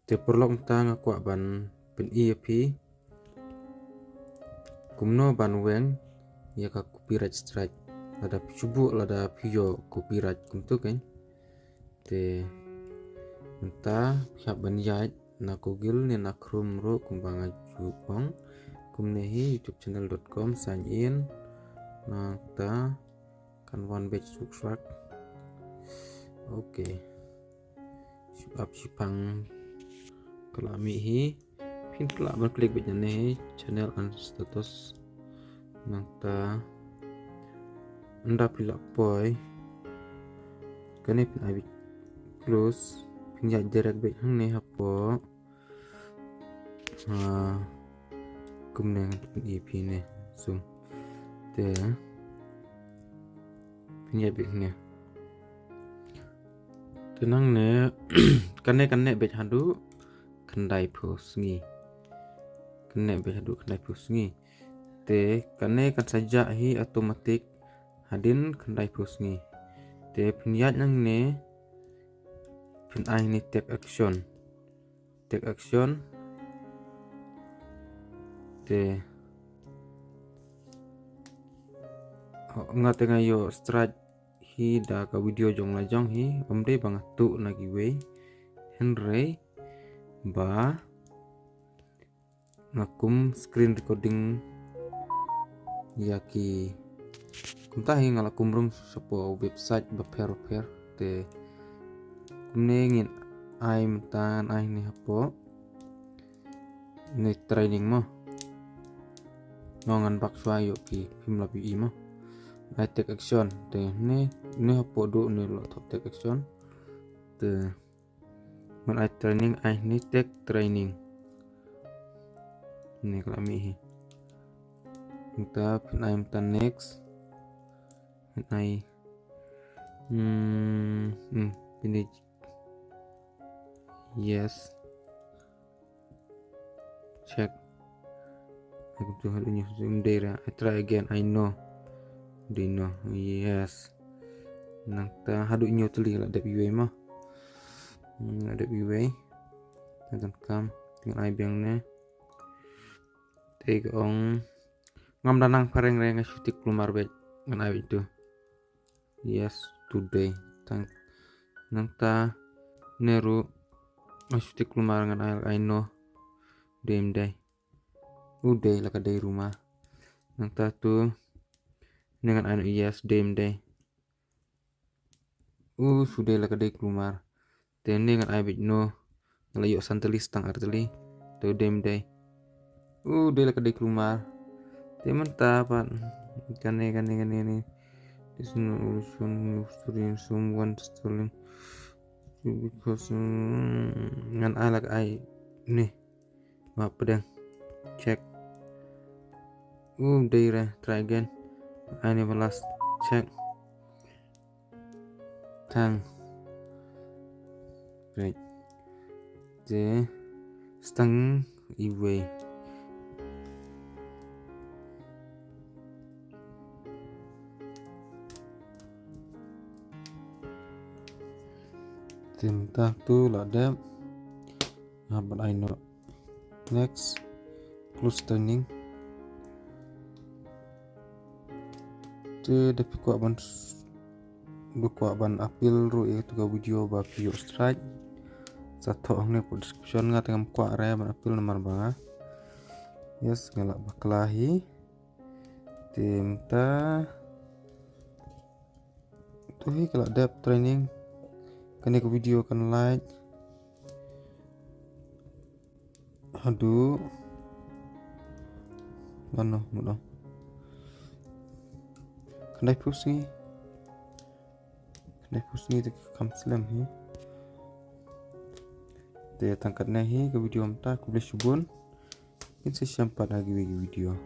Te perlu tang aku ban pen EAP kumno ban weng ya ka copyright strike lada subu lada pio copyright kumtu kan te menta pihak ban yait na Google ni na Chrome ro kumbang jupong kumnehi youtubechannel.com sign in na ta kan one page subscribe oke subap sipang kelami hi pin kelak berklik bejane channel and status nangta anda pilak boy kane pin abi close pinja direct bej hang ne hapo kumne pin EP ne zoom te pinja bej ne tenang ne kane bej hadu kendai pusngi kene behadu kendai pusngi te kane kan saja hi otomatik hadin kendai pusngi te piniat nang ne pin ai ni take action te ngate ngayo strike hi da ka video jong la jong hi omde bang tu na giwe henry ba ngakum screen recording yaki kumta hi ngala kumrung sepo website baper te kumnengin ai mentan ai ni hapo ni training mo ngongan bakso ayo ki film labi mo I take action te ni hapo do ni lo take action te when I training I ni take training ni kelami hi kita pin I mentan next pin I ini yes check aku tuh hal ini zoom data I try again I know dino yes nang ta hadu inyo tuli la dep way mah dep way dan kam tinggal ai biang ne tega ong ngam danang pareng reng syutik kelumar bet ngan ai itu yes today tang nang ta neru syutik kelumar ngan ai know dem day udah lah kadai rumah nang ta tu dengan anu yes dem day sudah lah kadai kelumar tene dengan ai bit no ngelayo santelis tang arteli tu dem day udah lah kadai kelumar temen tapan kane ni this solution of someone stealing because ngan alak ai nih apa pedang check daerah try again I never last check tang right the stang iwe tentang tu lah ada but I know next close turning te dapat kuat ban apil ru itu ke video ba video strike satu ne po description nga tengam kuat re ban apil nomor banga yes ngalak baklahi timta tu hi kalau depth training kene ke video kan like aduh mana mudah kendai pusing te kam slam hi te tangkat nahi ke video amta ku boleh subun in se sampai lagi video